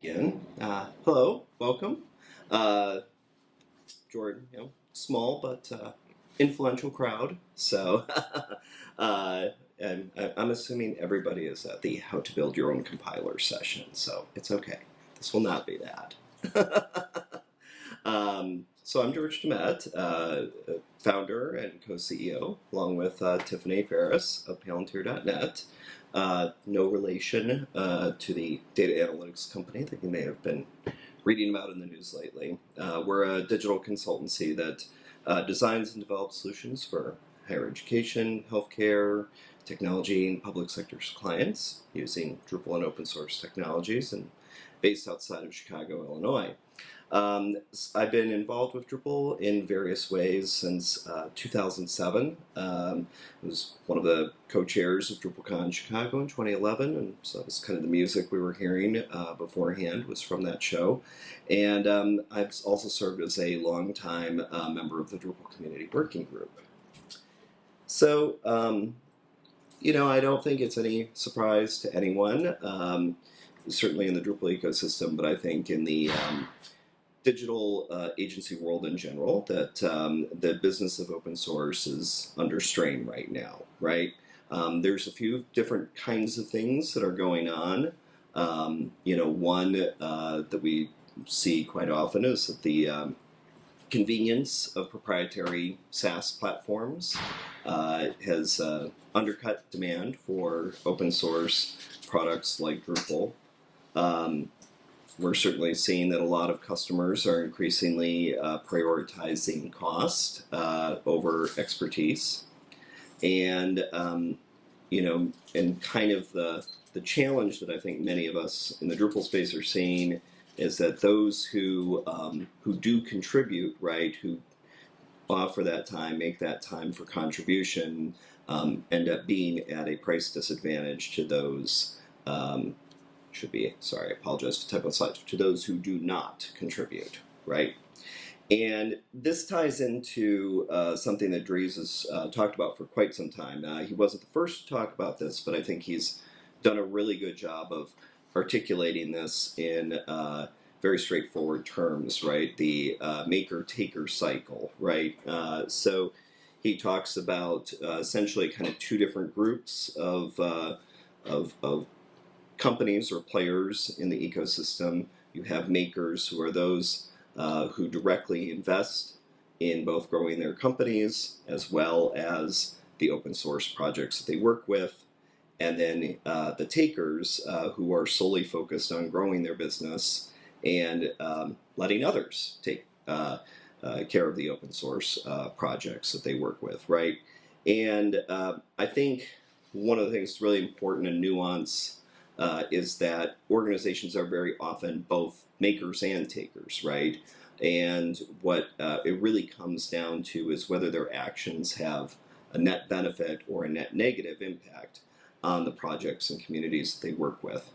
Again. Hello, welcome. Uh, Jordan, small but influential crowd. So, and I'm assuming everybody is at the How to Build Your Own Compiler session, so it's okay. This will not be that. So I'm George DeMet, founder and co-CEO, along with Tiffany Ferris of Palantir.net. No relation to the data analytics company that you may have been reading about in the news lately. We're a digital consultancy that designs and develops solutions for higher education, healthcare, technology, and public sector clients using Drupal and open source technologies, and based outside of Chicago, Illinois. I've been involved with Drupal in various ways since 2007. I was one of the co-chairs of DrupalCon Chicago in 2011, and so that was kind of the music we were hearing beforehand was from that show. And I've also served as a longtime member of the Drupal Community Working Group. So, I don't think it's any surprise to anyone, certainly in the Drupal ecosystem, but I think in the digital agency world in general, that the business of open source is under strain right now, right? There's a few different kinds of things that are going on. One that we see quite often is that the convenience of proprietary SaaS platforms has undercut demand for open source products like Drupal. We're certainly seeing that a lot of customers are increasingly prioritizing cost over expertise. And, and kind of the challenge that I think many of us in the Drupal space are seeing is that those who do contribute, right, who offer that time, make that time for contribution, end up being at a price disadvantage to those I apologize for typo slides, to those who do not contribute, right? And this ties into something that Dries has talked about for quite some time. He wasn't the first to talk about this, but I think he's done a really good job of articulating this in very straightforward terms, right? The maker-taker cycle, right? So he talks about essentially kind of two different groups of companies or players in the ecosystem. You have makers, who are those who directly invest in both growing their companies as well as the open source projects that they work with. And then the takers, who are solely focused on growing their business and letting others take care of the open source projects that they work with, right? And I think one of the things that's really important and nuance is that organizations are very often both makers and takers, right? And what it really comes down to is whether their actions have a net benefit or a net negative impact on the projects and communities that they work with.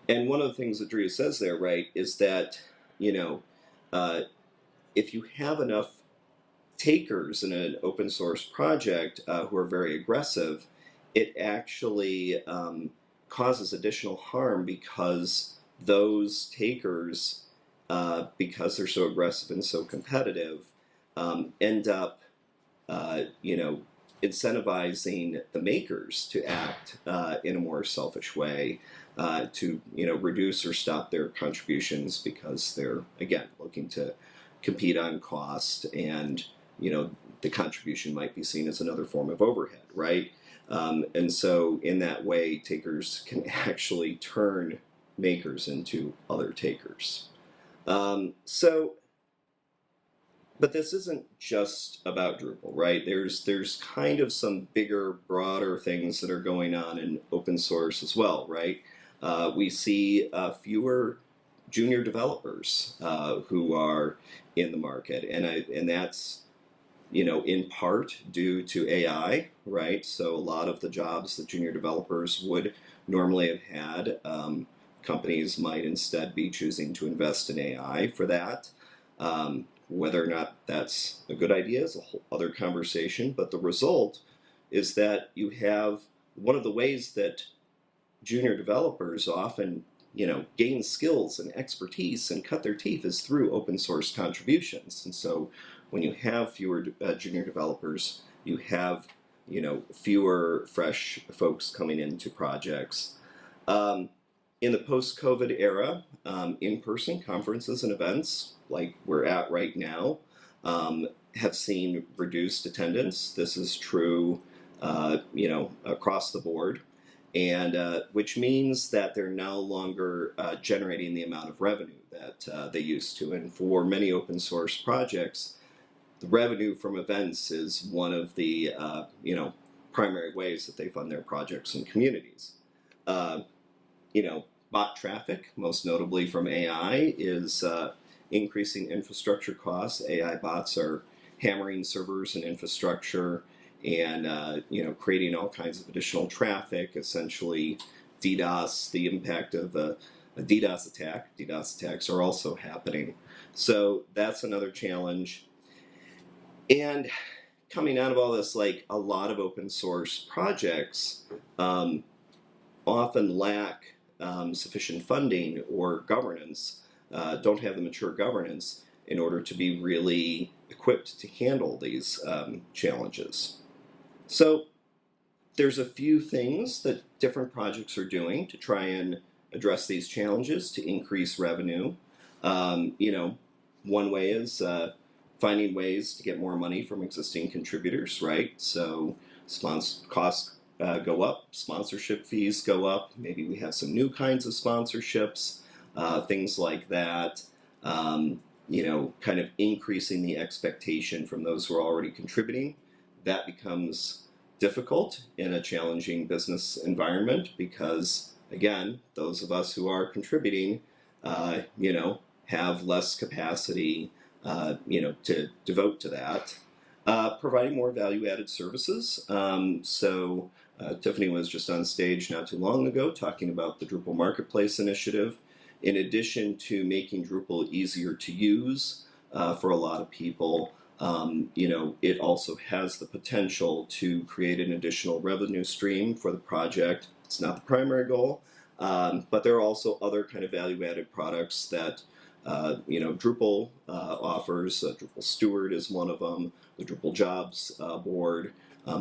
And one of the things that Dries says there, right, is that, if you have enough takers in an open source project who are very aggressive, it actually causes additional harm because those takers, because they're so aggressive and so competitive, end up, incentivizing the makers to act in a more selfish way, to reduce or stop their contributions because they're, again, looking to compete on cost, and the contribution might be seen as another form of overhead, right? And so in that way, takers can actually turn makers into other takers. But this isn't just about Drupal, right? There's kind of some bigger, broader things that are going on in open source as well, right? We see fewer junior developers who are in the market, and that's in part due to AI, right? So a lot of the jobs that junior developers would normally have had, companies might instead be choosing to invest in AI for that. Whether or not that's a good idea is a whole other conversation, but the result is that you have one of the ways that junior developers often gain skills and expertise and cut their teeth is through open source contributions. And so when you have fewer junior developers, you have fewer fresh folks coming into projects. In the post-COVID era, in-person conferences and events like we're at right now have seen reduced attendance. This is true, across the board, and which means that they're no longer generating the amount of revenue that they used to. And for many open source projects, the revenue from events is one of the primary ways that they fund their projects and communities. Bot traffic, most notably from AI, is increasing infrastructure costs. AI bots are hammering servers and infrastructure, and creating all kinds of additional traffic. Essentially, DDoS, the impact of a DDoS attack. DDoS attacks are also happening, so that's another challenge. And coming out of all this, like a lot of open source projects often lack sufficient funding or governance, don't have the mature governance in order to be really equipped to handle these challenges. So there's a few things that different projects are doing to try and address these challenges to increase revenue. One way is finding ways to get more money from existing contributors, right? So costs go up, sponsorship fees go up, maybe we have some new kinds of sponsorships, things like that, kind of increasing the expectation from those who are already contributing. That becomes difficult in a challenging business environment because, again, those of us who are contributing, have less capacity to devote to that. Providing more value-added services. So Tiffany was just on stage not too long ago talking about the Drupal Marketplace initiative. In addition to making Drupal easier to use for a lot of people, it also has the potential to create an additional revenue stream for the project. It's not the primary goal, but there are also other kind of value-added products that Drupal offers. Drupal Steward is one of them, the Drupal Jobs board.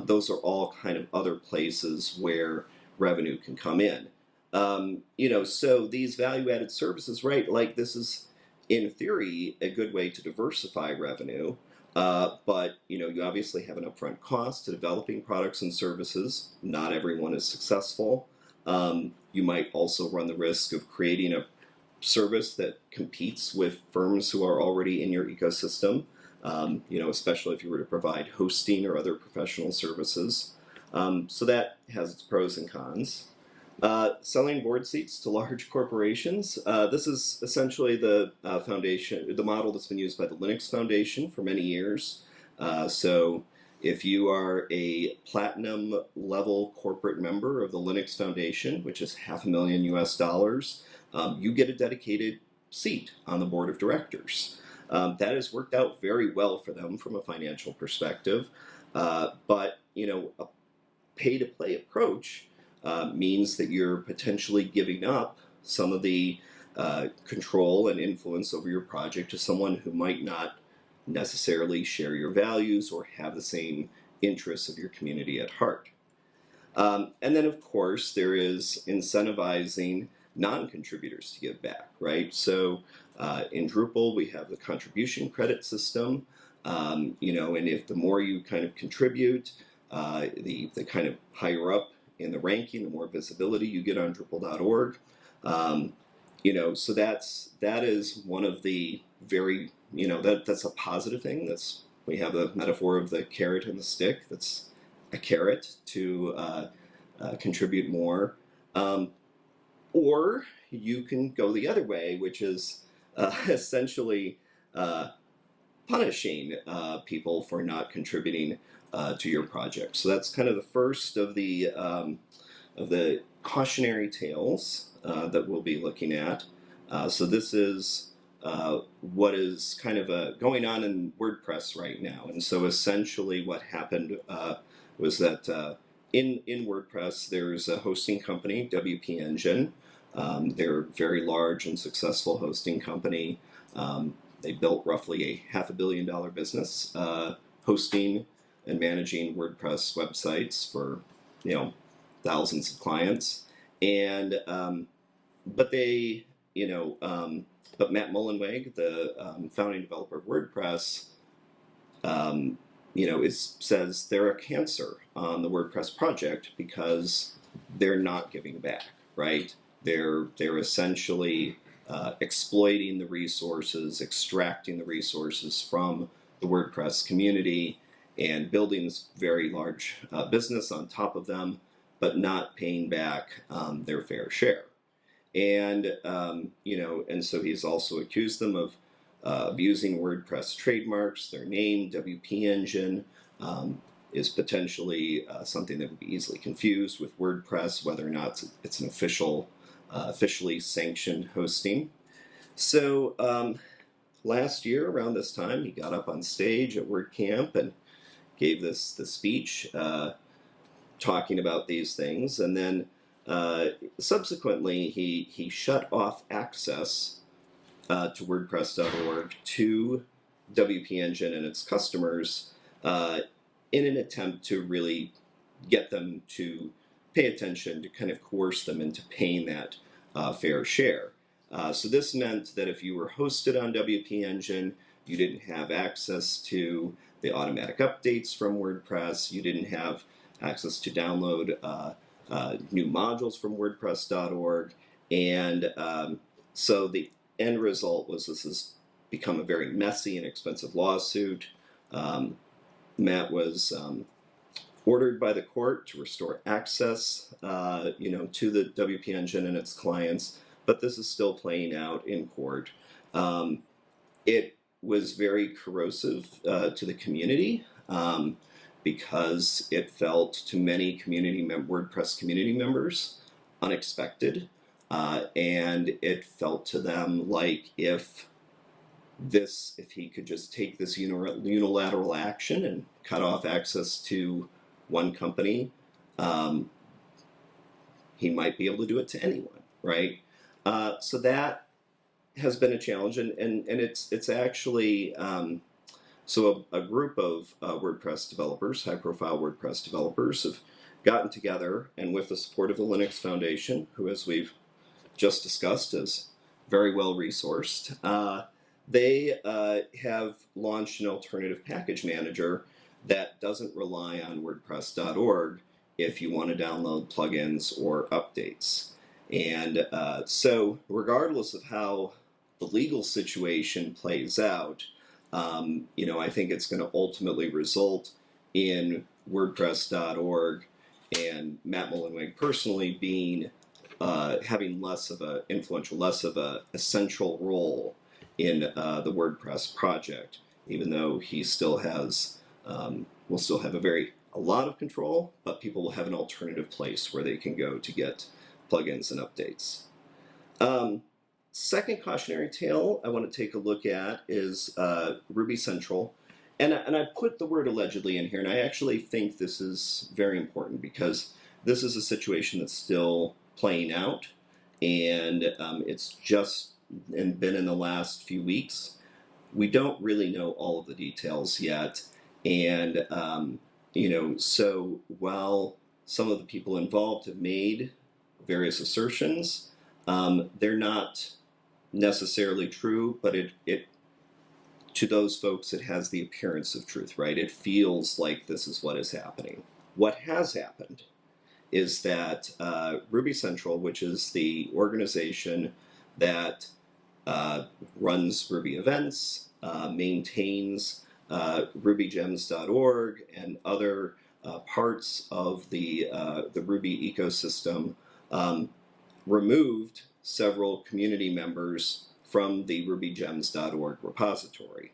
Those are all kind of other places where revenue can come in. So these value-added services, right, like this is, in theory, a good way to diversify revenue, but you obviously have an upfront cost to developing products and services. Not everyone is successful. You might also run the risk of creating a service that competes with firms who are already in your ecosystem, especially if you were to provide hosting or other professional services. So that has its pros and cons. Selling board seats to large corporations. This is essentially the foundation, the model that's been used by the Linux Foundation for many years. So if you are a platinum level corporate member of the Linux Foundation, which is $500,000 US, you get a dedicated seat on the board of directors. That has worked out very well for them from a financial perspective, but a pay-to-play approach means that you're potentially giving up some of the control and influence over your project to someone who might not necessarily share your values or have the same interests of your community at heart. And then, of course, there is incentivizing non-contributors to give back, right? So in Drupal, we have the contribution credit system, and if the more you kind of contribute, the kind of higher up in the ranking, the more visibility you get on Drupal.org. So that is one of the very, that's a positive thing. We have the metaphor of the carrot and the stick. That's a carrot to contribute more. Or you can go the other way, which is essentially punishing people for not contributing to your project. So that's kind of the first of the cautionary tales that we'll be looking at. So this is what is kind of going on in WordPress right now. And so essentially what happened was that in WordPress there's a hosting company, WP Engine, They're a very large and successful hosting company. They built roughly a $500 million business hosting and managing WordPress websites for thousands of clients. And but they but Matt Mullenweg, the founding developer of WordPress, says they're a cancer on the WordPress project because they're not giving back, right? They're essentially exploiting the resources, extracting the resources from the WordPress community, and building this very large business on top of them, but not paying back their fair share. And and so he's also accused them of abusing WordPress trademarks. Their name, WP Engine, is potentially something that would be easily confused with WordPress, whether or not it's an officially sanctioned hosting. So last year, around this time, he got up on stage at WordCamp and gave this speech talking about these things, and then subsequently he shut off access to WordPress.org to WP Engine and its customers in an attempt to really get them to pay attention, to kind of coerce them into paying that fair share. So this meant that if you were hosted on WP Engine, you didn't have access to the automatic updates from WordPress, you didn't have access to download new modules from WordPress.org, and so the end result was this has become a very messy and expensive lawsuit. Matt was ordered by the court to restore access, to the WP Engine and its clients, but this is still playing out in court. It was very corrosive to the community because it felt to many WordPress community members unexpected, and it felt to them like if he could just take this unilateral action and cut off access to one company, he might be able to do it to anyone, right? So that has been a challenge, and it's actually so a group of WordPress developers, high-profile WordPress developers, have gotten together, and with the support of the Linux Foundation, who, as we've just discussed, is very well resourced, they have launched an alternative package manager that doesn't rely on WordPress.org if you want to download plugins or updates. And so regardless of how the legal situation plays out, I think it's going to ultimately result in WordPress.org and Matt Mullenweg personally being having less of a influential, less of a central role in the WordPress project, even though he still has will still have a lot of control, but people will have an alternative place where they can go to get plugins and updates. Second cautionary tale I want to take a look at is Ruby Central. And I put the word allegedly in here, and I actually think this is very important because this is a situation that's still playing out, and it's just been in the last few weeks. We don't really know all of the details yet, and so while some of the people involved have made various assertions, they're not necessarily true, but it to those folks it has the appearance of truth, right? It feels like this is what is happening. What has happened is that Ruby Central, which is the organization that runs Ruby events, maintains rubygems.org and other parts of the Ruby ecosystem, removed several community members from the rubygems.org repository.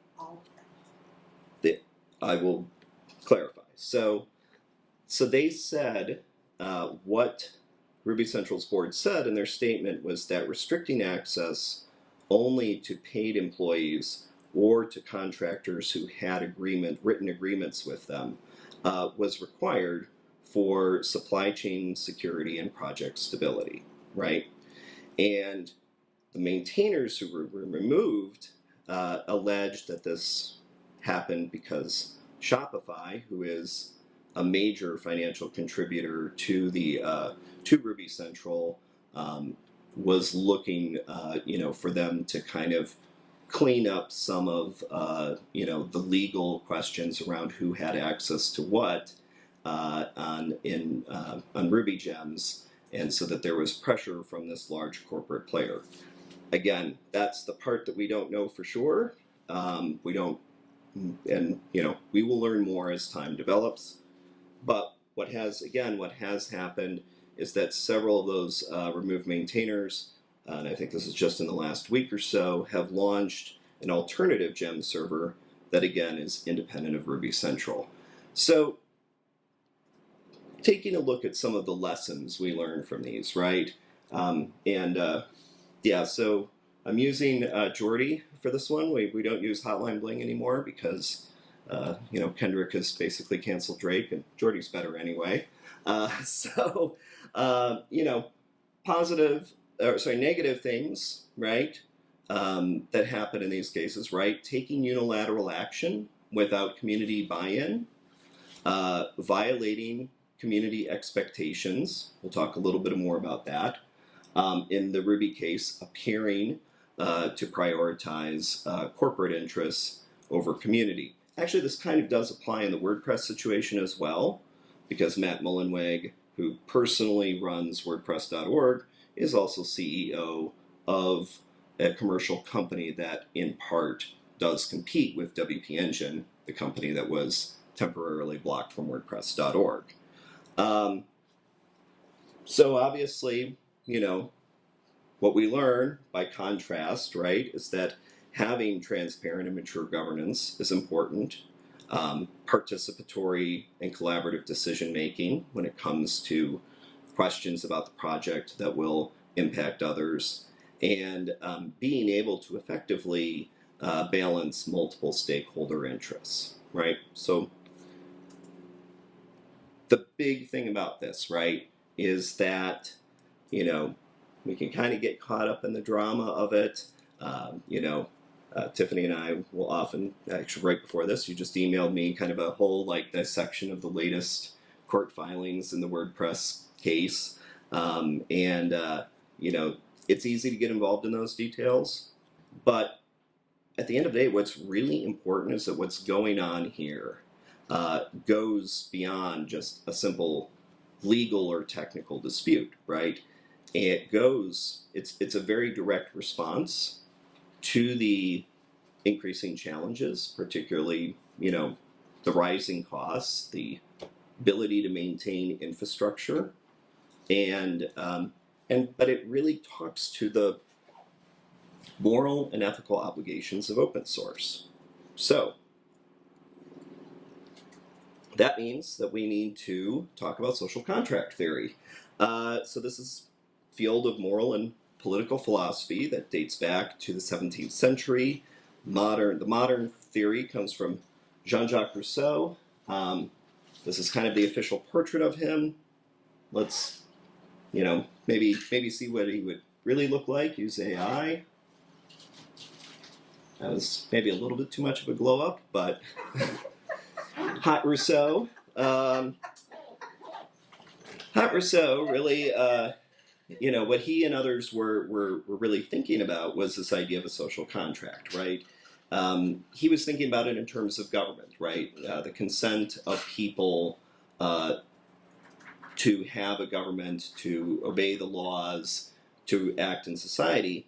I will clarify. So they said what Ruby Central's board said in their statement was that restricting access only to paid employees or to contractors who had written agreements with them was required for supply chain security and project stability, right? And the maintainers who were removed alleged that this happened because Shopify, who is a major financial contributor to the to Ruby Central, was looking, for them to kind of clean up some of, the legal questions around who had access to what on Ruby Gems, and so that there was pressure from this large corporate player. Again, that's the part that we don't know for sure. We don't, and we will learn more as time develops. But what has happened is that several of those removed maintainers, and I think this is just in the last week or so, have launched an alternative gem server that again is independent of Ruby Central. So taking a look at some of the lessons we learned from these, right? So I'm using Jordy for this one. We don't use Hotline Bling anymore because Kendrick has basically canceled Drake, and Jordy's better anyway. Negative things, right, that happen in these cases, right? Taking unilateral action without community buy-in, violating community expectations. We'll talk a little bit more about that. In the Ruby case, appearing to prioritize corporate interests over community. Actually, this kind of does apply in the WordPress situation as well, because Matt Mullenweg, who personally runs WordPress.org, is also CEO of a commercial company that in part does compete with WP Engine, the company that was temporarily blocked from WordPress.org. So obviously, what we learn by contrast, right, is that having transparent and mature governance is important. Participatory and collaborative decision making when it comes to questions about the project that will impact others, and being able to effectively balance multiple stakeholder interests, right? So the big thing about this, right, is that, we can kind of get caught up in the drama of it. Tiffany and I will often, actually right before this, you just emailed me kind of a whole dissection of the latest court filings in the WordPress case. It's easy to get involved in those details. But at the end of the day, what's really important is that what's going on here goes beyond just a simple legal or technical dispute, right? It's a very direct response to the increasing challenges, particularly, the rising costs, the ability to maintain infrastructure, but it really talks to the moral and ethical obligations of open source. So that means that we need to talk about social contract theory. So this is a field of moral and political philosophy that dates back to the 17th century. The modern theory comes from Jean-Jacques Rousseau. This is kind of the official portrait of him. Let's, maybe see what he would really look like. Use AI. That was maybe a little bit too much of a glow up, but Hot Rousseau. Hot Rousseau really, what he and others were really thinking about was this idea of a social contract, right? He was thinking about it in terms of government, right? The consent of people to have a government, to obey the laws, to act in society,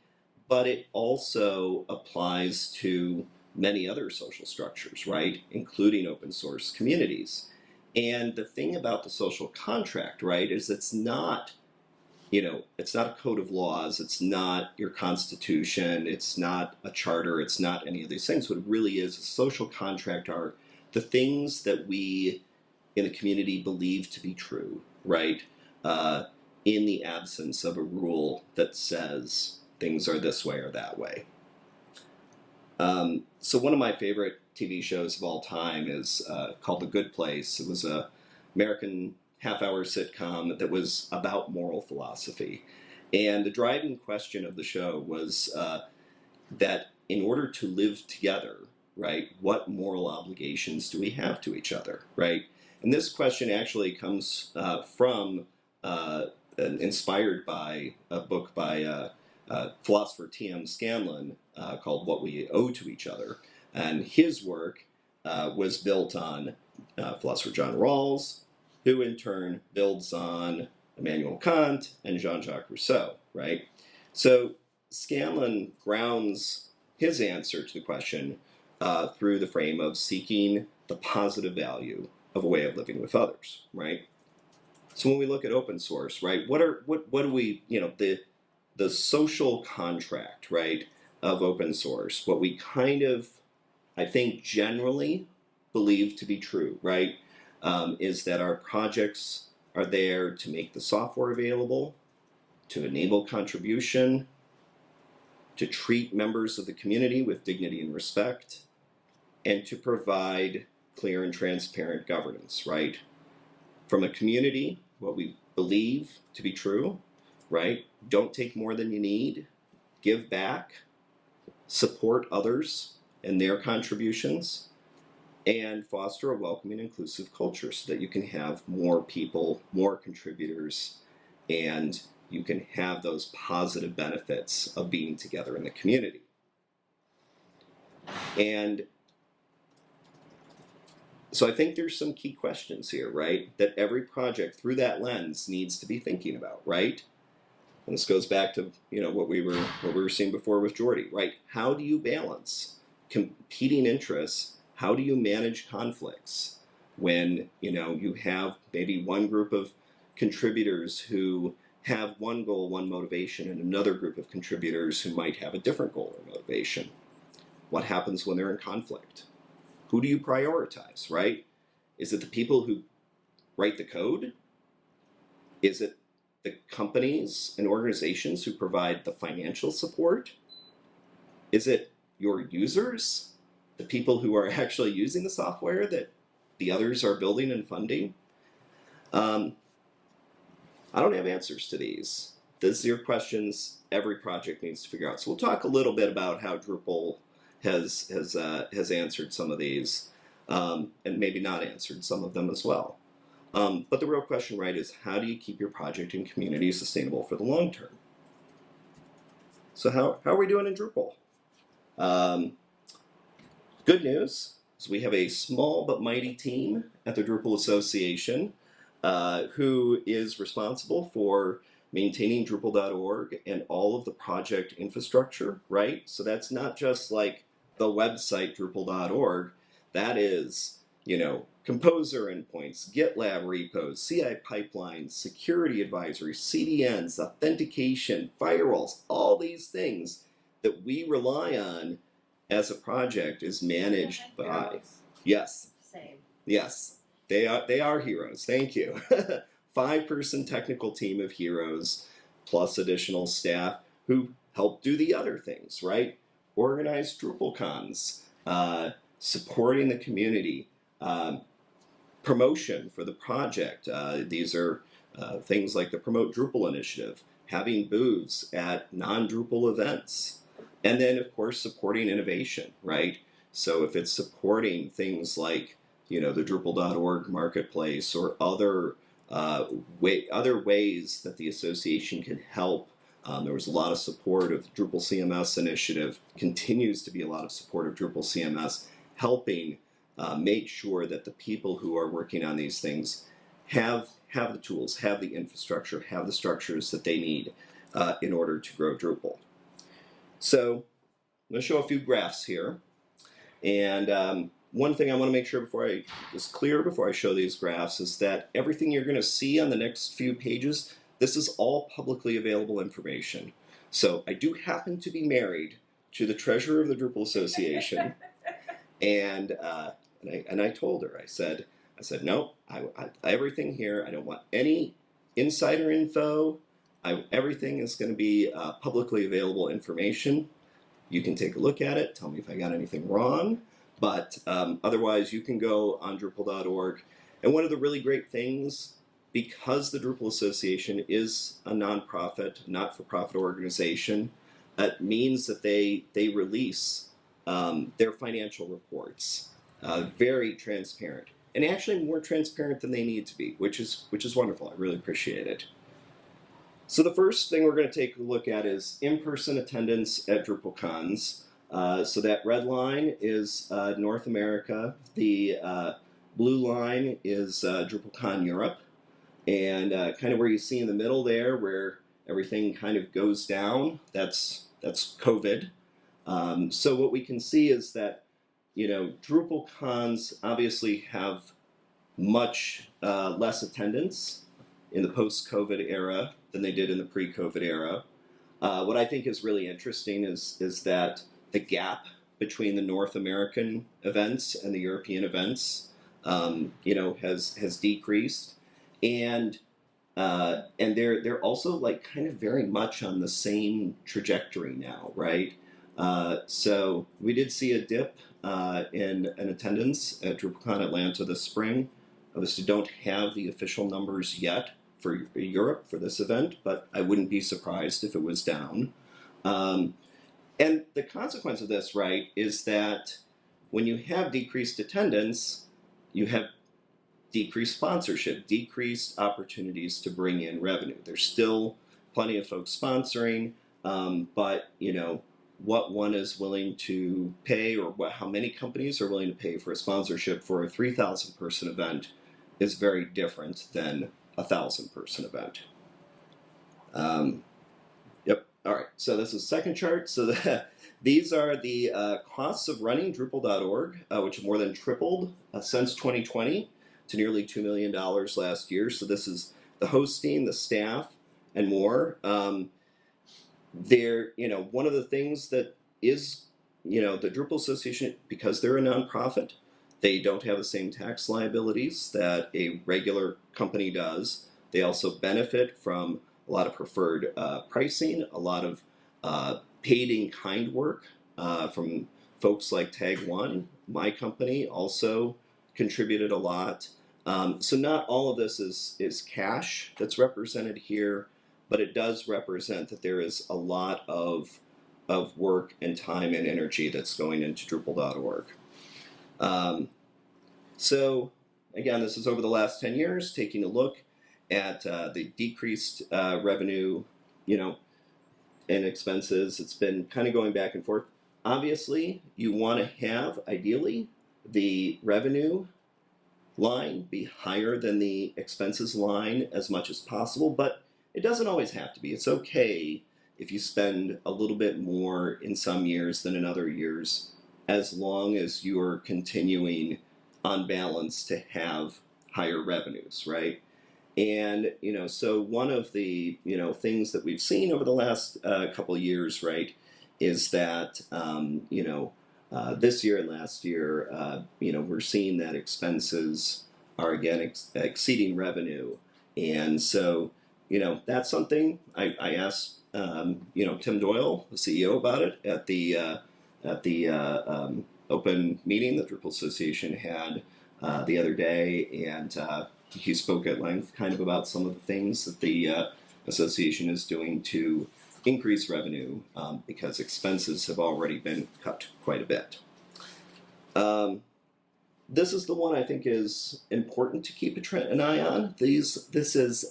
but it also applies to many other social structures, right? Including open source communities. And the thing about the social contract, right, is it's not a code of laws, it's not your constitution, it's not a charter, it's not any of these things. What it really is, a social contract are the things that we in the community believe to be true, right? In the absence of a rule that says things are this way or that way. So one of my favorite TV shows of all time is called The Good Place. It was an American half-hour sitcom that was about moral philosophy. And the driving question of the show was that in order to live together, right, what moral obligations do we have to each other, right? And this question actually comes from inspired by a book by philosopher T.M. Scanlon called What We Owe to Each Other. And his work was built on philosopher John Rawls, who in turn builds on Immanuel Kant and Jean-Jacques Rousseau, right? So Scanlon grounds his answer to the question through the frame of seeking the positive value of a way of living with others, right? So when we look at open source, right, what do we, the social contract, right, of open source, what we kind of, I think, generally believe to be true, right, is that our projects are there to make the software available, to enable contribution, to treat members of the community with dignity and respect, and to provide clear and transparent governance, right? From a community, what we believe to be true, right? Don't take more than you need, give back, support others and their contributions, and foster a welcoming, inclusive culture so that you can have more people, more contributors, and you can have those positive benefits of being together in the community. And so I think there's some key questions here, right, that every project through that lens needs to be thinking about, right? And this goes back to what we were seeing before with Jordy, right? How do you balance competing interests? How do you manage conflicts when you have maybe one group of contributors who have one goal, one motivation, and another group of contributors who might have a different goal or motivation? What happens when they're in conflict? Who do you prioritize, right? Is it the people who write the code? Is it the companies and organizations who provide the financial support? Is it your users, the people who are actually using the software that the others are building and funding? I don't have answers to these. These are questions every project needs to figure out. So we'll talk a little bit about how Drupal has answered some of these, and maybe not answered some of them as well. But the real question, right, is how do you keep your project and community sustainable for the long term? So how are we doing in Drupal? Good news is we have a small but mighty team at the Drupal Association who is responsible for maintaining Drupal.org and all of the project infrastructure, right? So that's not just like the website Drupal.org. That is, Composer endpoints, GitLab repos, CI pipelines, security advisory, CDNs, authentication, firewalls, all these things that we rely on as a project is managed by. Yes. Same. Yes. They are heroes. Thank you. 5-person technical team of heroes plus additional staff who help do the other things, right? Organize DrupalCons, supporting the community, promotion for the project. These are things like the Promote Drupal initiative, having booths at non-Drupal events, and then of course supporting innovation, right? So if it's supporting things like the Drupal.org marketplace or other ways that the association can help. There was a lot of support of the Drupal CMS initiative, continues to be a lot of support of Drupal CMS, helping make sure that the people who are working on these things have the tools, have the infrastructure, have the structures that they need in order to grow Drupal. So I'm going to show a few graphs here. And one thing I want to make sure before I show these graphs is that everything you're going to see on the next few pages, this is all publicly available information. So I do happen to be married to the treasurer of the Drupal Association, and I told her, I said no, everything here, I don't want any insider info. Everything is going to be publicly available information. You can take a look at it, tell me if I got anything wrong. But otherwise, you can go on Drupal.org. And one of the really great things because the Drupal Association is a nonprofit, not-for-profit organization, it means that they release their financial reports, very transparent, and actually more transparent than they need to be, which is wonderful. I really appreciate it. So the first thing we're going to take a look at is in-person attendance at DrupalCons. So that red line is North America. The blue line is DrupalCon Europe. And kind of where you see in the middle there, where everything kind of goes down, that's COVID. So what we can see is that, DrupalCons obviously have much less attendance in the post-COVID era than they did in the pre-COVID era. What I think is really interesting is that the gap between the North American events and the European events, has decreased. And they're also like kind of very much on the same trajectory now, right? So we did see a dip in attendance at DrupalCon Atlanta this spring. Obviously, don't have the official numbers yet for Europe for this event, but I wouldn't be surprised if it was down. And the consequence of this, right, is that when you have decreased attendance, you have decreased sponsorship, decreased opportunities to bring in revenue. There's still plenty of folks sponsoring, but what one is willing to pay, or how many companies are willing to pay for a sponsorship for a 3,000 person event is very different than a 1,000 person event. Yep. All right. So this is the second chart. So these are the costs of running Drupal.org, which have more than tripled since 2020. To nearly $2 million last year. So this is the hosting, the staff, and more. One of the things that is, the Drupal Association, because they're a nonprofit, they don't have the same tax liabilities that a regular company does. They also benefit from a lot of preferred pricing, a lot of paid-in-kind work from folks like Tag One. My company also contributed a lot. So not all of this is cash that's represented here, but it does represent that there is a lot of work and time and energy that's going into Drupal.org. So again, this is over the last 10 years, taking a look at the decreased revenue, and expenses. It's been kind of going back and forth. Obviously, you want to have, ideally, the revenue line be higher than the expenses line as much as possible, but it doesn't always have to be. It's okay if you spend a little bit more in some years than in other years, as long as you're continuing on balance to have higher revenues, right? And, so one of the, things that we've seen over the last couple of years, right, is that, this year and last year, we're seeing that expenses are again exceeding revenue. And so, that's something I asked, Tim Doyle, the CEO, about it at the open meeting that Drupal Association had the other day, and he spoke at length kind of about some of the things that the association is doing to increase revenue because expenses have already been cut quite a bit. This is the one I think is important to keep an eye on. This is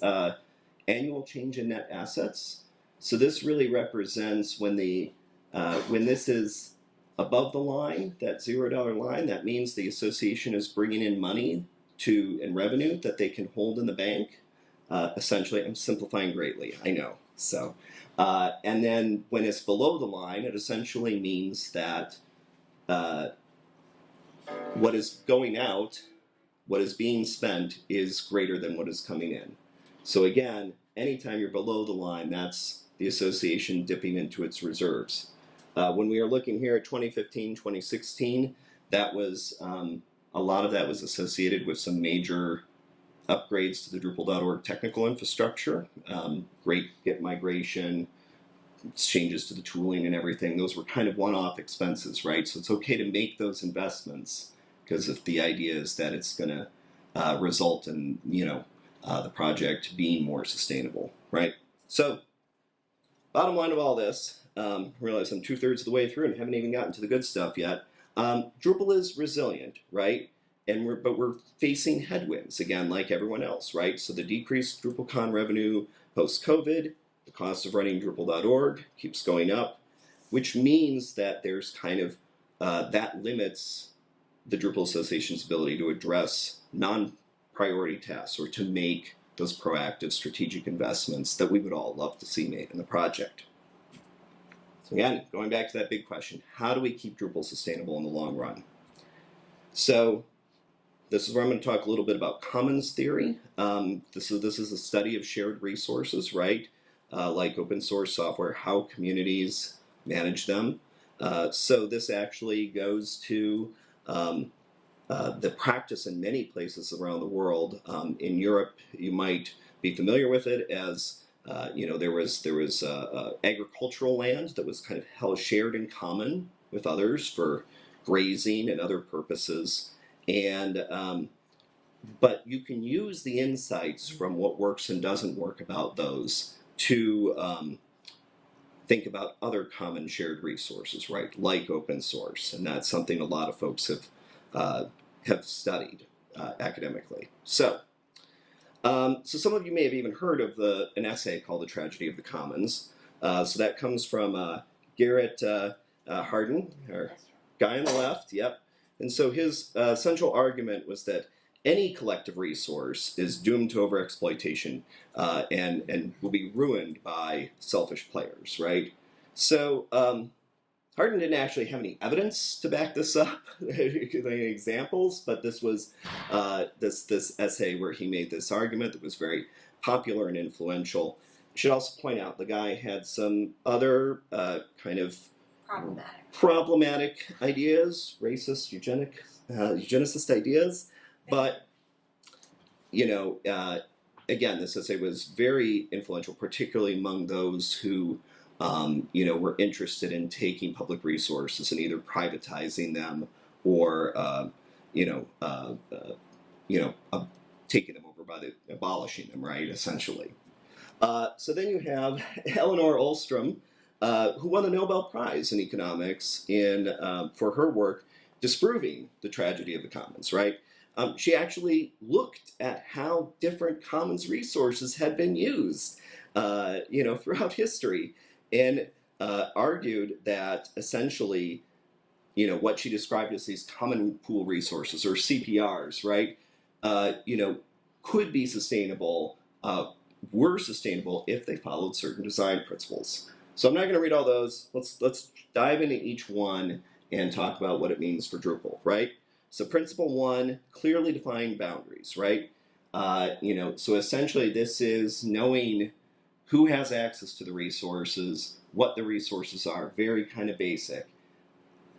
annual change in net assets. So this really represents when this is above the line, that $0 line, that means the association is bringing in money in revenue that they can hold in the bank. Essentially, I'm simplifying greatly, I know. So, and then when it's below the line, it essentially means that what is going out, what is being spent, is greater than what is coming in. So again, anytime you're below the line, that's the association dipping into its reserves. When we are looking here at 2015, 2016, that was a lot of that was associated with some major upgrades to the Drupal.org technical infrastructure, great Git migration, changes to the tooling and everything. Those were kind of one-off expenses, right? So it's okay to make those investments, because if the idea is that it's going to result in, the project being more sustainable, right? So, bottom line of all this, realize I'm 2/3 of the way through and haven't even gotten to the good stuff yet. Drupal is resilient, right? But we're facing headwinds again, like everyone else, right? So the decreased DrupalCon revenue post-COVID, the cost of running Drupal.org keeps going up, which means that there's kind of that limits the Drupal Association's ability to address non-priority tasks or to make those proactive strategic investments that we would all love to see made in the project. So again, going back to that big question, how do we keep Drupal sustainable in the long run? So this is where I'm going to talk a little bit about commons theory. This is a study of shared resources, right? Like open source software, how communities manage them. So this actually goes to the practice in many places around the world. In Europe, you might be familiar with it as there was agricultural land that was kind of shared in common with others for grazing and other purposes. And but you can use the insights from what works and doesn't work about those to think about other common shared resources, right? Like open source, and that's something a lot of folks have studied academically. So some of you may have even heard of an essay called "The Tragedy of the Commons." So that comes from Garrett Hardin, our guy on the left. Yep. And so his central argument was that any collective resource is doomed to overexploitation and will be ruined by selfish players, right? So Hardin didn't actually have any evidence to back this up, any examples, but this was this essay where he made this argument that was very popular and influential. I should also point out the guy had some other kind of problematic ideas, racist, eugenicist ideas, but again, this essay was very influential, particularly among those who were interested in taking public resources and either privatizing them or taking them over by abolishing them, right? Essentially. So then you have Eleanor Ostrom, who won the Nobel Prize in economics for her work disproving the tragedy of the commons, right? She actually looked at how different commons resources had been used, throughout history, and argued that essentially, what she described as these common pool resources, or CPRs, right, could be sustainable, were sustainable if they followed certain design principles. So I'm not going to read all those. Let's dive into each one and talk about what it means for Drupal, right? So principle one, clearly defined boundaries, right? So essentially this is knowing who has access to the resources, what the resources are, very kind of basic.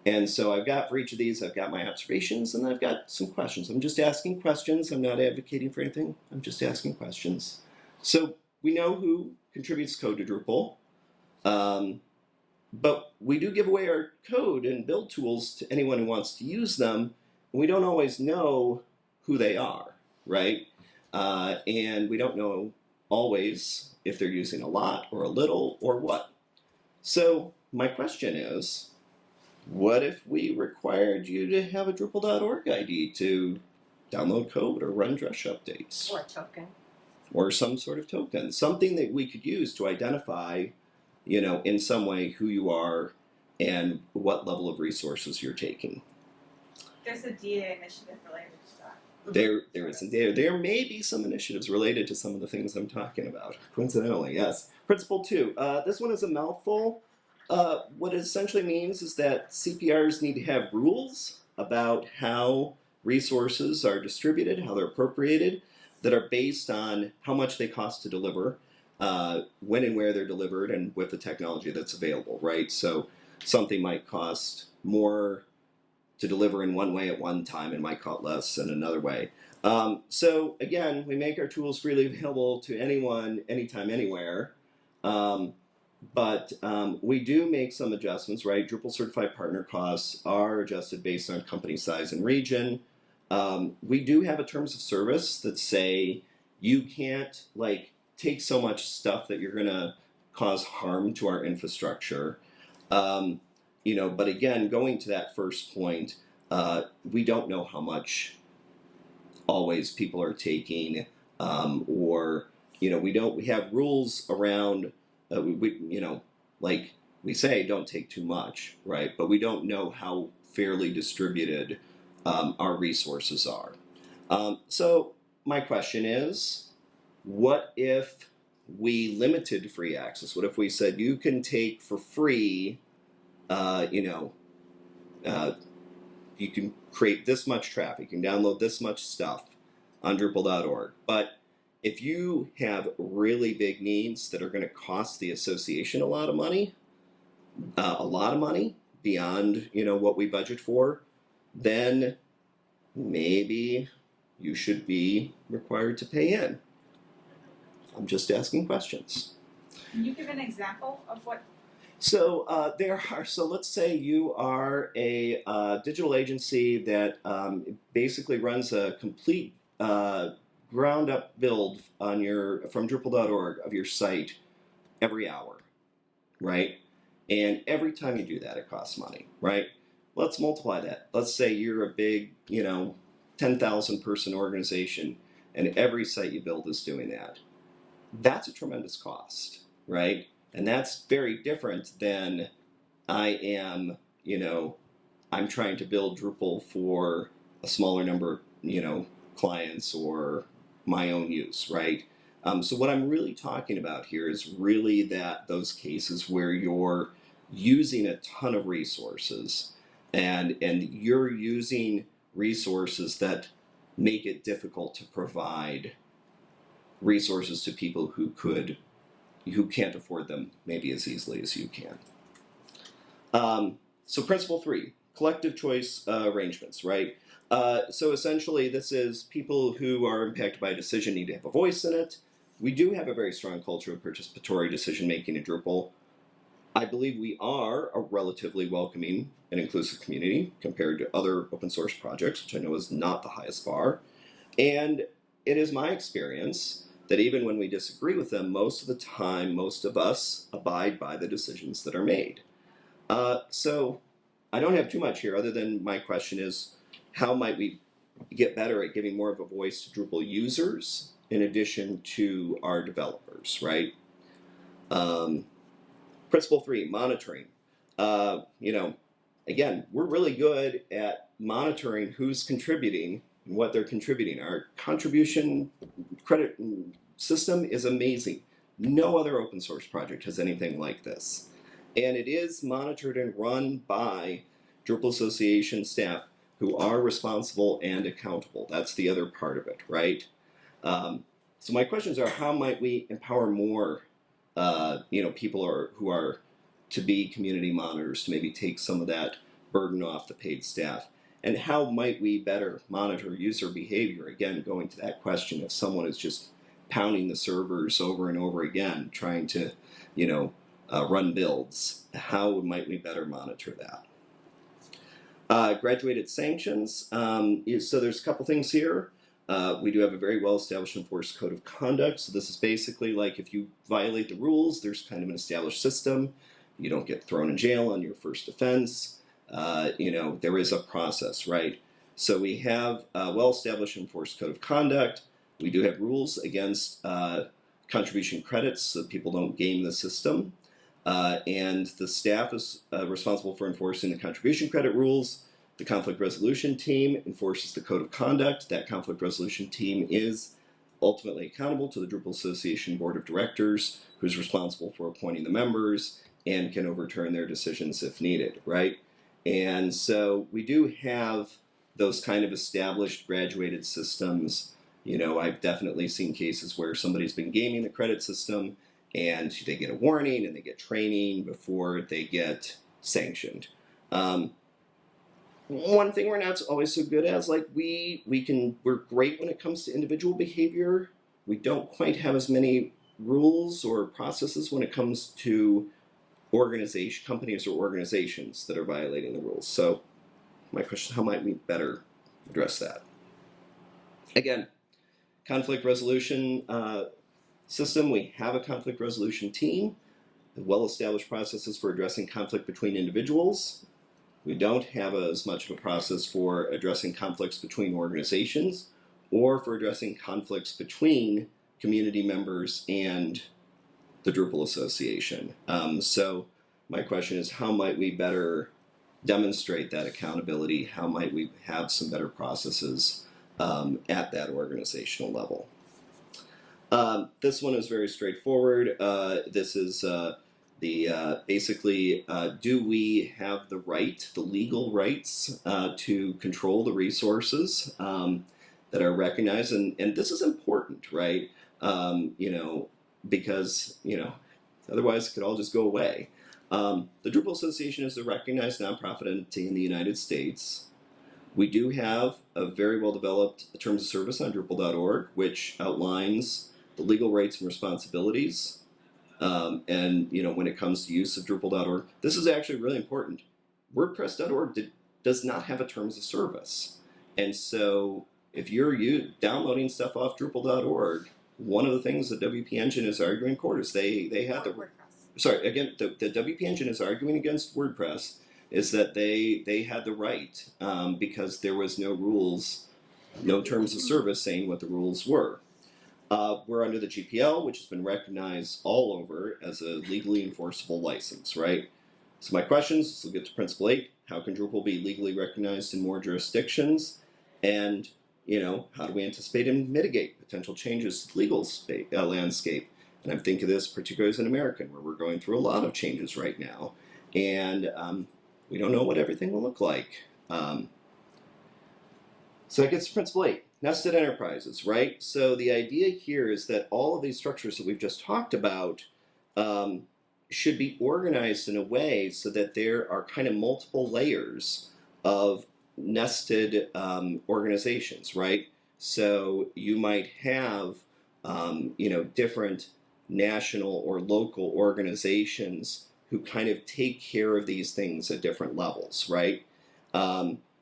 And so for each of these, I've got my observations and I've got some questions. I'm just asking questions. I'm not advocating for anything. I'm just asking questions. So we know who contributes code to Drupal. But we do give away our code and build tools to anyone who wants to use them. And we don't always know who they are, right? And we don't know always if they're using a lot or a little or what. So my question is, what if we required you to have a Drupal.org ID to download code or run Drush updates? Or a token. Or some sort of token. Something that we could use to identify, in some way who you are and what level of resources you're taking. There's a DA initiative related to that. There may be some initiatives related to some of the things I'm talking about. Coincidentally, yes. Principle 2. This one is a mouthful. What it essentially means is that CPRs need to have rules about how resources are distributed, how they're appropriated, that are based on how much they cost to deliver, when and where they're delivered, and with the technology that's available, right? So something might cost more to deliver in one way at one time and might cost less in another way. So again, we make our tools freely available to anyone, anytime, anywhere. But we do make some adjustments, right? Drupal certified partner costs are adjusted based on company size and region. We do have a terms of service that say you can't like take so much stuff that you're going to cause harm to our infrastructure. But again, going to that first point, we don't know how much always people are taking, or we have rules around, like we say, don't take too much, right? But we don't know how fairly distributed our resources are. So my question is, what if we limited free access? What if we said you can take for free, you can create this much traffic, you can download this much stuff on Drupal.org, but if you have really big needs that are going to cost the association a lot of money beyond what we budget for, then maybe you should be required to pay in. I'm just asking questions. Can you give an example of what? So so let's say you are a digital agency that basically runs a complete ground up build from Drupal.org of your site every hour, right? And every time you do that, it costs money, right? Let's multiply that. Let's say you're a big, 10,000 person organization, and every site you build is doing that. That's a tremendous cost, right? And that's very different than I'm trying to build Drupal for a smaller number, clients or my own use, right? So what I'm really talking about here is really those cases where you're using a ton of resources and you're using resources that make it difficult to provide resources to people who can't afford them maybe as easily as you can. So principle 3, collective choice arrangements, right? So essentially this is people who are impacted by a decision need to have a voice in it. We do have a very strong culture of participatory decision making in Drupal. I believe we are a relatively welcoming and inclusive community compared to other open source projects, which I know is not the highest bar. And it is my experience that even when we disagree with them, most of the time, most of us abide by the decisions that are made. So I don't have too much here other than my question is, how might we get better at giving more of a voice to Drupal users in addition to our developers, right? Principle 3, monitoring. Again, we're really good at monitoring who's contributing and what they're contributing. Our contribution credit system is amazing. No other open source project has anything like this. And it is monitored and run by Drupal Association staff who are responsible and accountable. That's the other part of it, right? So my questions are, how might we empower more people who are to be community monitors, to maybe take some of that burden off the paid staff? And how might we better monitor user behavior? Again, going to that question, if someone is just pounding the servers over and over again, trying to, run builds, how might we better monitor that? Graduated sanctions. So there's a couple things here. We do have a very well-established enforced code of conduct. So this is basically like if you violate the rules, there's kind of an established system. You don't get thrown in jail on your first offense. There is a process, right? So we have a well-established enforced code of conduct. We do have rules against contribution credits so people don't game the system. And the staff is responsible for enforcing the contribution credit rules. The conflict resolution team enforces the code of conduct. That conflict resolution team is ultimately accountable to the Drupal Association Board of Directors, who's responsible for appointing the members and can overturn their decisions if needed, right? And so we do have those kind of established graduated systems. I've definitely seen cases where somebody's been gaming the credit system and they get a warning and they get training before they get sanctioned. One thing we're not always so good at is we're great when it comes to individual behavior. We don't quite have as many rules or processes when it comes to companies or organizations that are violating the rules. So my question is, how might we better address that? Again, conflict resolution system. We have a conflict resolution team, well-established processes for addressing conflict between individuals. We don't have as much of a process for addressing conflicts between organizations or for addressing conflicts between community members and the Drupal Association. So my question is, how might we better demonstrate that accountability? How might we have some better processes at that organizational level? This one is very straightforward. This is basically, do we have the legal rights to control the resources that are recognized? And this is important, right? Because, otherwise it could all just go away. The Drupal Association is a recognized nonprofit entity in the United States. We do have a very well-developed terms of service on Drupal.org, which outlines the legal rights and responsibilities. And when it comes to use of Drupal.org, this is actually really important. WordPress.org does not have a terms of service. And so if you're downloading stuff off Drupal.org, one of the things the WP Engine is arguing in court is they had the WordPress. Sorry, again, the WP Engine is arguing against WordPress is that they had the right because there was no rules, no terms of service saying what the rules were. We're under the GPL, which has been recognized all over as a legally enforceable license, right? So my questions, we'll get to Principle 8. How can Drupal be legally recognized in more jurisdictions? And, how do we anticipate and mitigate potential changes to the legal landscape? And I'm thinking of this particularly as an American, where we're going through a lot of changes right now. And we don't know what everything will look like. So that gets to Principle 8. Nested enterprises, right? So the idea here is that all of these structures that we've just talked about should be organized in a way so that there are kind of multiple layers of nested organizations, right? So you might have, different national or local organizations who kind of take care of these things at different levels, right?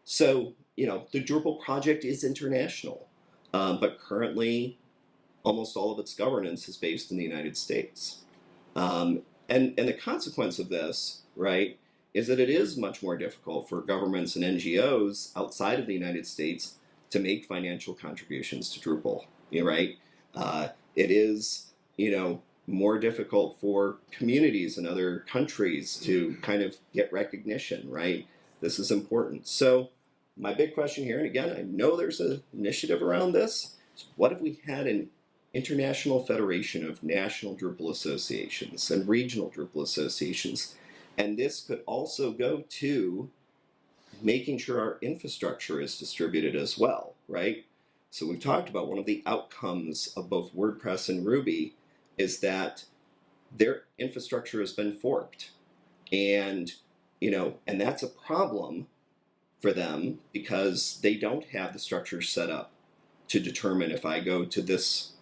So the Drupal project is international, but currently almost all of its governance is based in the United States. And the consequence of this, right, is that it is much more difficult for governments and NGOs outside of the United States to make financial contributions to Drupal, right? It is, more difficult for communities in other countries to kind of get recognition, right? This is important. So my big question here, and again, I know there's an initiative around this, is what if we had an international federation of national Drupal associations and regional Drupal associations? And this could also go to making sure our infrastructure is distributed as well, right? So we've talked about one of the outcomes of both WordPress and Ruby is that their infrastructure has been forked. And, and that's a problem for them because they don't have the structure set up to determine if I go to this,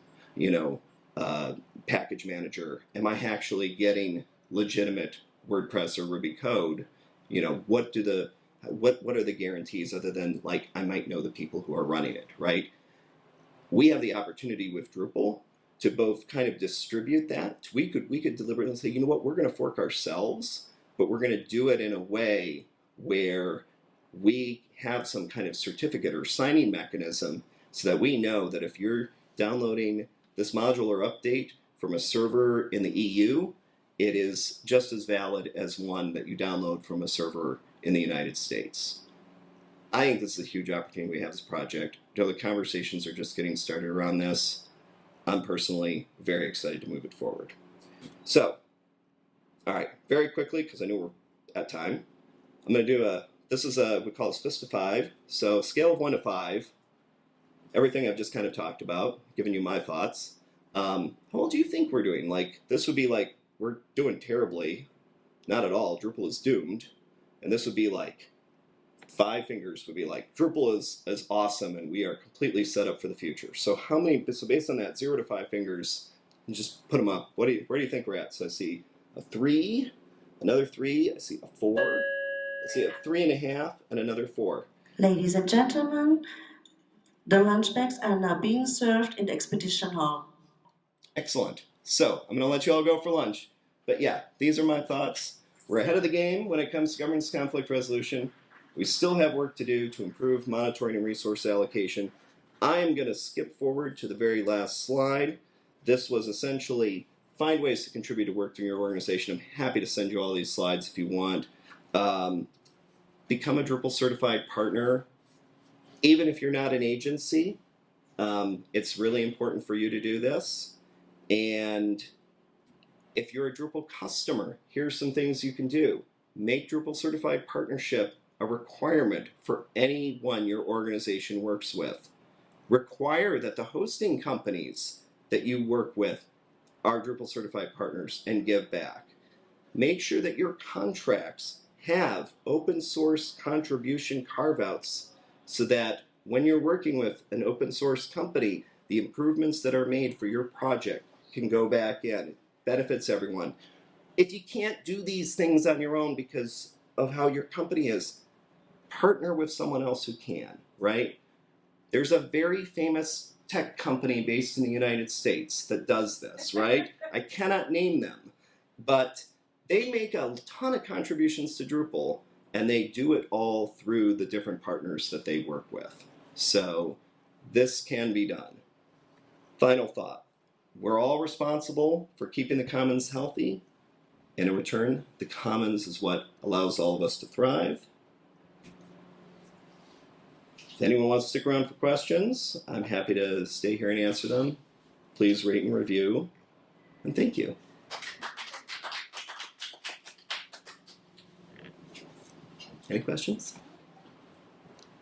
package manager, am I actually getting legitimate WordPress or Ruby code? What are the guarantees other than I might know the people who are running it, right? We have the opportunity with Drupal to both kind of distribute that. We could deliberately say, we're going to fork ourselves, but we're going to do it in a way where we have some kind of certificate or signing mechanism so that we know that if you're downloading this module or update from a server in the EU, it is just as valid as one that you download from a server in the United States. I think this is a huge opportunity we have this project. The conversations are just getting started around this. I'm personally very excited to move it forward. So, all right, very quickly, because I know we're at time, I'm going to do we call it Fist to 5. So scale of 1 to 5, everything I've just kind of talked about, giving you my thoughts. How well do you think we're doing? This would be we're doing terribly. Not at all. Drupal is doomed. And this would be 5 fingers would be Drupal is awesome and we are completely set up for the future. So so based on that, 0 to 5 fingers, and just put them up. Where do you think we're at? So I see a 3, another 3, I see a 4, I see a 3.5, and another 4. Ladies and gentlemen, The lunch bags are now being served in the expedition hall. Excellent. So I'm going to let you all go for lunch. But yeah, these are my thoughts. We're ahead of the game when it comes to governance conflict resolution. We still have work to do to improve monitoring and resource allocation. I am going to skip forward to the very last slide. This was essentially find ways to contribute to work through your organization. I'm happy to send you all these slides if you want. Become a Drupal certified partner. Even if you're not an agency, it's really important for you to do this. And if you're a Drupal customer, here's some things you can do. Make Drupal certified partnership a requirement for anyone your organization works with. Require that the hosting companies that you work with are Drupal certified partners and give back. Make sure that your contracts have open source contribution carve-outs so that when you're working with an open source company, the improvements that are made for your project can go back in. It benefits everyone. If you can't do these things on your own because of how your company is, partner with someone else who can, right? There's a very famous tech company based in the United States that does this, right? I cannot name them, but they make a ton of contributions to Drupal, and they do it all through the different partners that they work with. So this can be done. Final thought. We're all responsible for keeping the commons healthy, and in return, the commons is what allows all of us to thrive. If anyone wants to stick around for questions, I'm happy to stay here and answer them. Please rate and review, and thank you. Any questions?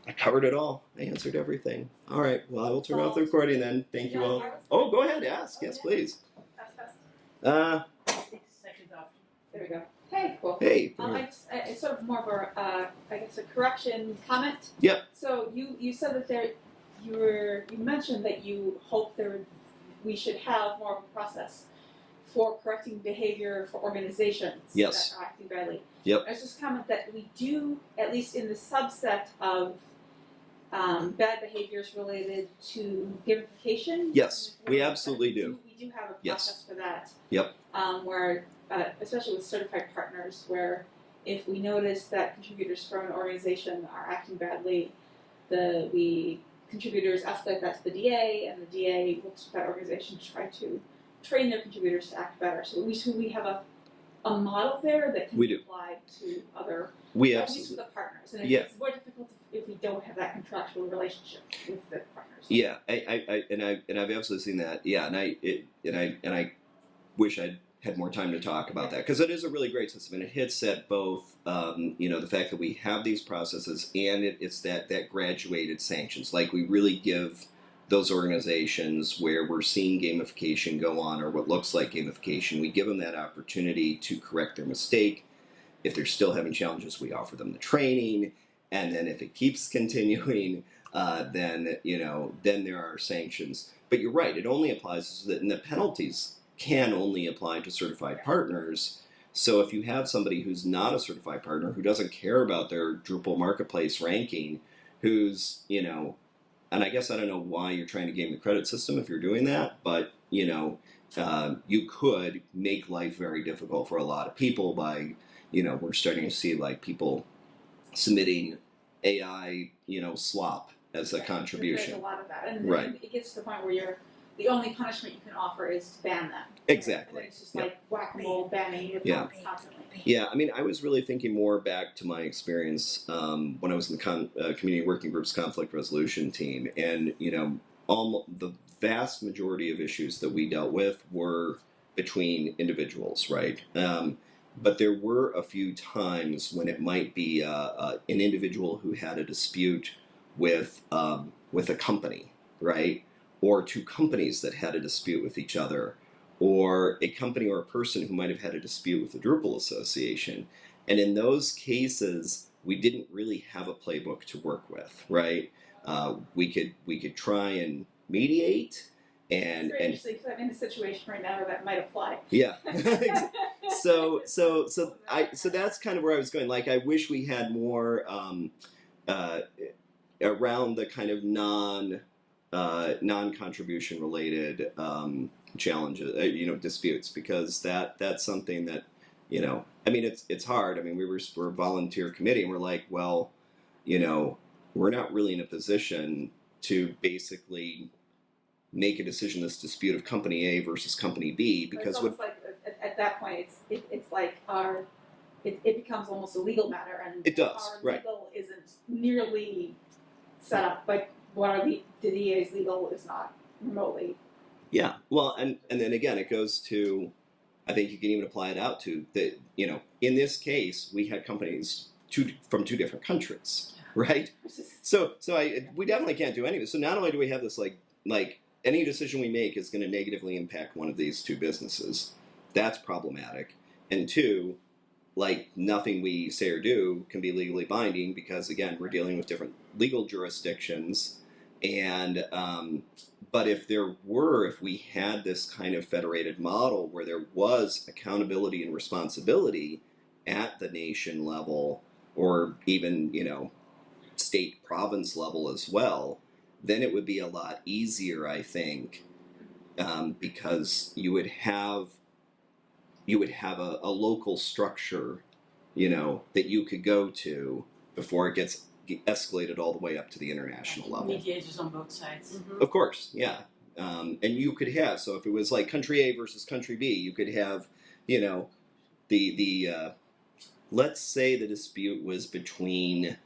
I covered it all. I answered everything. All right, well, I will turn off the recording then. Thank you all. Oh, go ahead, ask. Yes, please. There we go. Hey, cool. Hey. It's sort of more of a, I guess, a correction comment. Yep. So you said that you mentioned that you hope we should have more of a process for correcting behavior for organizations yes. that are acting badly. Yep. There's this comment that we do, at least in the subset of bad behaviors related to gamification. Yes, we absolutely do. We do have a process for that. Yep. Where, especially with certified partners, where if we notice that contributors from an organization are acting badly, we contributors escalate that to the DA, and the DA works with that organization to try to train their contributors to act better. So we have a model there that can be applied to other at least with the partners. And it's more difficult if we don't have that contractual relationship with the partners. Yeah, I've absolutely seen that. Yeah, and I wish I'd had more time to talk about that, because it is a really great system, and it hits at both the fact that we have these processes, and it's that graduated sanctions. Like, we really give those organizations where we're seeing gamification go on, or what looks like gamification, we give them that opportunity to correct their mistake. If they're still having challenges, we offer them the training, and then if it keeps continuing, then there are sanctions. But you're right; it only applies and the penalties can only apply to certified partners. So if you have somebody who's not a certified partner, who doesn't care about their Drupal marketplace ranking, who's and I guess I don't know why you're trying to game the credit system if you're doing that, but you could make life very difficult for a lot of people by, we're starting to see like people submitting AI, slop as a contribution. There's a lot of that, and then it gets to the point where the only punishment you can offer is to ban them. Exactly. And it's just like whack-a-mole banning your constantly. Yeah, I mean, I was really thinking more back to my experience when I was in the community working groups conflict resolution team, and the vast majority of issues that we dealt with were between individuals, right? But there were a few times when it might be an individual who had a dispute with a company, right? Or two companies that had a dispute with each other, or a company or a person who might have had a dispute with the Drupal association. And in those cases, we didn't really have a playbook to work with, right? We could try and mediate, and because I'm in a situation right now where that might apply. Yeah. So that's kind of where I was going. Like, I wish we had more around the kind of non-contribution related challenges, disputes, because that's something that, I mean, it's hard. I mean, we're a volunteer committee, and we're like, well, we're not really in a position to basically make a decision this dispute of company A versus company B, because it's almost like at that point it's like it becomes almost a legal matter, and it does, our right. legal isn't nearly set up like what the DA's legal is not remotely. Yeah, well, and then again, it goes to, I think you can even apply it out to that. In this case, we had companies from two different countries, right? So we definitely can't do any of this. So not only do we have this like any decision we make is going to negatively impact one of these two businesses, that's problematic, and two, like nothing we say or do can be legally binding, because again, we're dealing with different legal jurisdictions. And but if we had this kind of federated model where there was accountability and responsibility at the nation level, or even state province level as well, then it would be a lot easier, I think, because you would have a local structure, that you could go to before it gets escalated all the way up to the international level. Mediators on both sides. Mm-hmm. Of course, yeah. And you could have, so if it was like country A versus country B, you could have, the let's say the dispute was between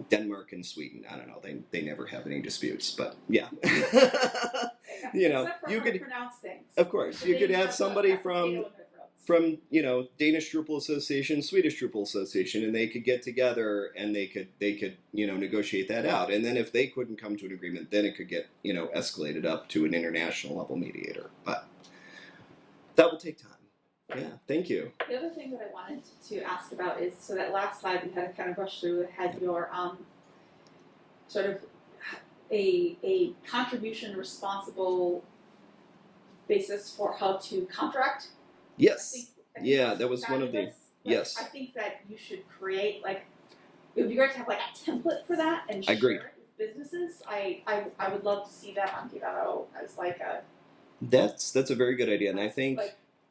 Denmark and Sweden. I don't know. They never have any disputes, but yeah. Except for you how could to pronounce things. Of course, you could have somebody from Danish Drupal Association, Swedish Drupal Association, and they could get together and they could negotiate that out. And then if they couldn't come to an agreement, then it could get escalated up to an international level mediator. But that will take time. Yeah, thank you. The other thing that I wanted to ask about is, so that last slide we had to kind of brush through, it had your sort of a contribution responsible basis for how to contract. Yes. I think Yeah, that was one of the. Yes. I think that you should create it would be great to have a template for that and share Agreed. it with businesses. I would love to see that on Gdemet as a. That's a very good idea, and I think.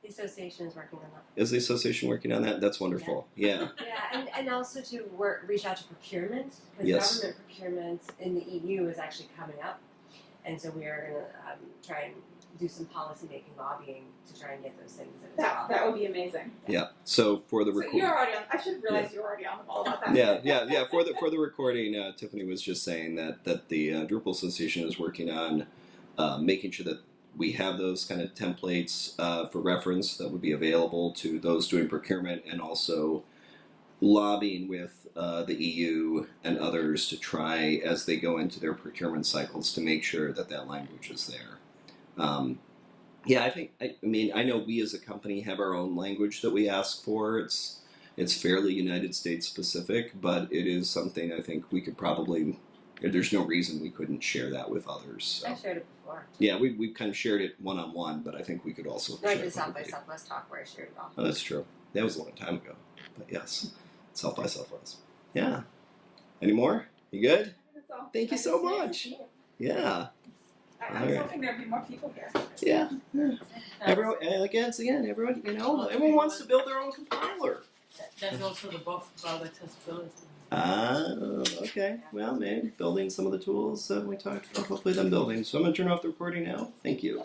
The association is working on that. Is the association working on that? That's wonderful. Yeah. Yeah, and also to reach out to procurement, because Yes. government procurement in the EU is actually coming up, and so we are going to try and do some policy making lobbying to try and get those things in as well. That would be amazing. Yeah. So for the So recording. you're already on. I should have realized you were already on the ball about that. Yeah. For the recording, Tiffany was just saying that the Drupal Association is working on making sure that we have those kind of templates for reference that would be available to those doing procurement, and also lobbying with the EU and others to try, as they go into their procurement cycles, to make sure that language is there. I know we as a company have our own language that we ask for. It's fairly United States specific, but it is something I think we could probably. There's no reason we couldn't share that with others. So. I shared it before. Yeah, we've kind of shared it one-on-one, but I think we could also No, I share did it South by publicly. Southwest talk where I shared it all. Oh, that's true. That was a long time ago. But yes, South by Southwest. Yeah. Any more? You good? That's all. Thank you I so just- much. Yeah. I was Alright. hoping there'd be more people here. Yeah. Everyone, again, everyone wants to build their own compiler. That's also the buff about accessibility. Okay. Well, maybe building some of the tools we talked about, hopefully them building. So I'm going to turn off the recording now. Thank you.